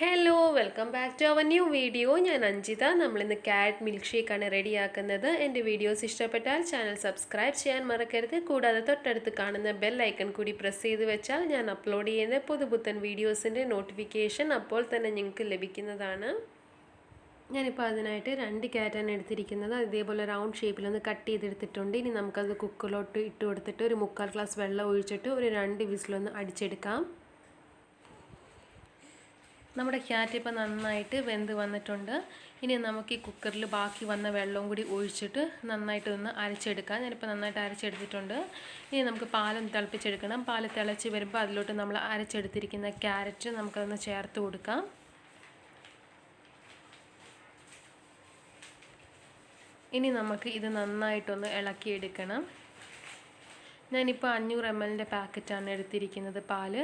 Hello welcome back to our new video. ഞാൻ അഞ്ജിത. നമ്മളിന്ന് carrot milk ഷേക്കാണ് റെഡിയാക്കുന്നത്. എൻ്റെ വീഡിയോസ് ഇഷ്ടപ്പെട്ടാൽ ചാനൽ സബ്സ്ക്രൈബ് ചെയ്യാൻ മറക്കരുത്. കൂടാതെ തൊട്ടടുത്ത് കാണുന്ന ബെൽ ഐക്കൺ കൂടി പ്രസ് ചെയ്ത് വെച്ചാൽ ഞാൻ അപ്ലോഡ് ചെയ്യുന്ന പുതുപുത്തൻ വീഡിയോസിൻ്റെ നോട്ടിഫിക്കേഷൻ അപ്പോൾ തന്നെ നിങ്ങൾക്ക് ലഭിക്കുന്നതാണ്. ഞാനിപ്പോൾ അതിനായിട്ട് 2 ക്യാരറ്റാണ് എടുത്തിരിക്കുന്നത്. ഇതേപോലെ റൗണ്ട് ഷേപ്പിലൊന്ന് കട്ട് ചെയ്തെടുത്തിട്ടുണ്ട്. ഇനി നമുക്കത് കുക്കറിലോട്ട് ഇട്ട് കൊടുത്തിട്ട് ഒരു 3/4 ഗ്ലാസ് വെള്ളം ഒഴിച്ചിട്ട് ഒരു 2 വിസിലൊന്ന് അടിച്ചെടുക്കാം. നമ്മുടെ ക്യാരറ്റ് ഇപ്പോൾ നന്നായിട്ട് വെന്ത് വന്നിട്ടുണ്ട്. ഇനി നമുക്ക് ഈ കുക്കറിൽ ബാക്കി വന്ന വെള്ളവും കൂടി ഒഴിച്ചിട്ട് നന്നായിട്ട് ഒന്ന് അരച്ചെടുക്കാം. ഞാനിപ്പോൾ നന്നായിട്ട് അരച്ചെടുത്തിട്ടുണ്ട്. ഇനി നമുക്ക് പാലൊന്ന് തിളപ്പിച്ചെടുക്കണം. പാൽ തിളച്ച് വരുമ്പോൾ അതിലോട്ട് നമ്മൾ അരച്ചെടുത്തിരിക്കുന്ന ക്യാരറ്റ് നമുക്കതൊന്ന് ചേർത്ത് കൊടുക്കാം. ഇനി നമുക്ക് ഇത് നന്നായിട്ടൊന്ന് ഇളക്കിയെടുക്കണം. ഞാനിപ്പോൾ 500 ml പാക്കറ്റാണ് എടുത്തിരിക്കുന്നത്. പാല്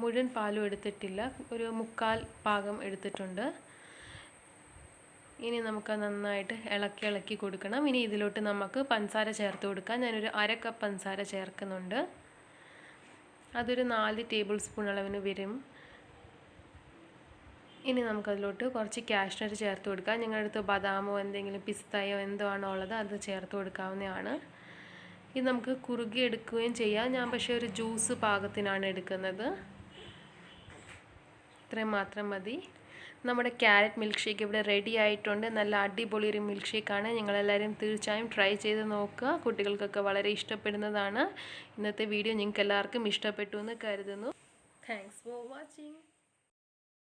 മുഴുവൻ പാലും എടുത്തിട്ടില്ല, ഒരു 1/4 ഭാഗം എടുത്തിട്ടുണ്ട്. ഇനി നമുക്ക് നന്നായിട്ട് ഇളക്കി കൊടുക്കണം. ഇനി ഇതിലോട്ട് നമുക്ക് പഞ്ചസാര ചേർത്ത് കൊടുക്കാം. ഞാനൊരു 1/2 കപ്പ് പഞ്ചസാര ചേർക്കുന്നുണ്ട്. അതൊരു 4 ടേബിൾ സ്പൂൺ അളവിന് വരും. ഇനി നമുക്കതിലോട്ട് കുറച്ച് കാഷ്നട്ട് ചേർത്ത് കൊടുക്കാം. നിങ്ങളുടെ അടുത്ത് ബദാമോ എന്തെങ്കിലും പിസ്തയോ എന്തോ ആണോ ഉള്ളത് അത് ചേർത്ത് കൊടുക്കാവുന്നതാണ്. ഇത് നമുക്ക് കുറുകി എടുക്കുകയും ചെയ്യാം. ഞാൻ പക്ഷേ ഒരു ജ്യൂസ് പാകത്തിനാണ് എടുക്കുന്നത്. ഇത്രയും മാത്രം മതി. നമ്മുടെ ക്യാരറ്റ് മിൽക്ക് ഷേക്ക് ഇവിടെ റെഡി ആയിട്ടുണ്ട്. നല്ല അടിപൊളി ഒരു മിൽക്ക് ഷേക്കാണ്. നിങ്ങളെല്ലാവരും തീർച്ചയായും ട്രൈ ചെയ്ത് നോക്കുക. കുട്ടികൾക്കൊക്കെ വളരെ ഇഷ്ടപ്പെടുന്നതാണ്. ഇന്നത്തെ വീഡിയോ നിങ്ങൾക്ക് എല്ലാവർക്കും ഇഷ്ടപ്പെട്ടു എന്ന് കരുതുന്നു. Thanks for watching.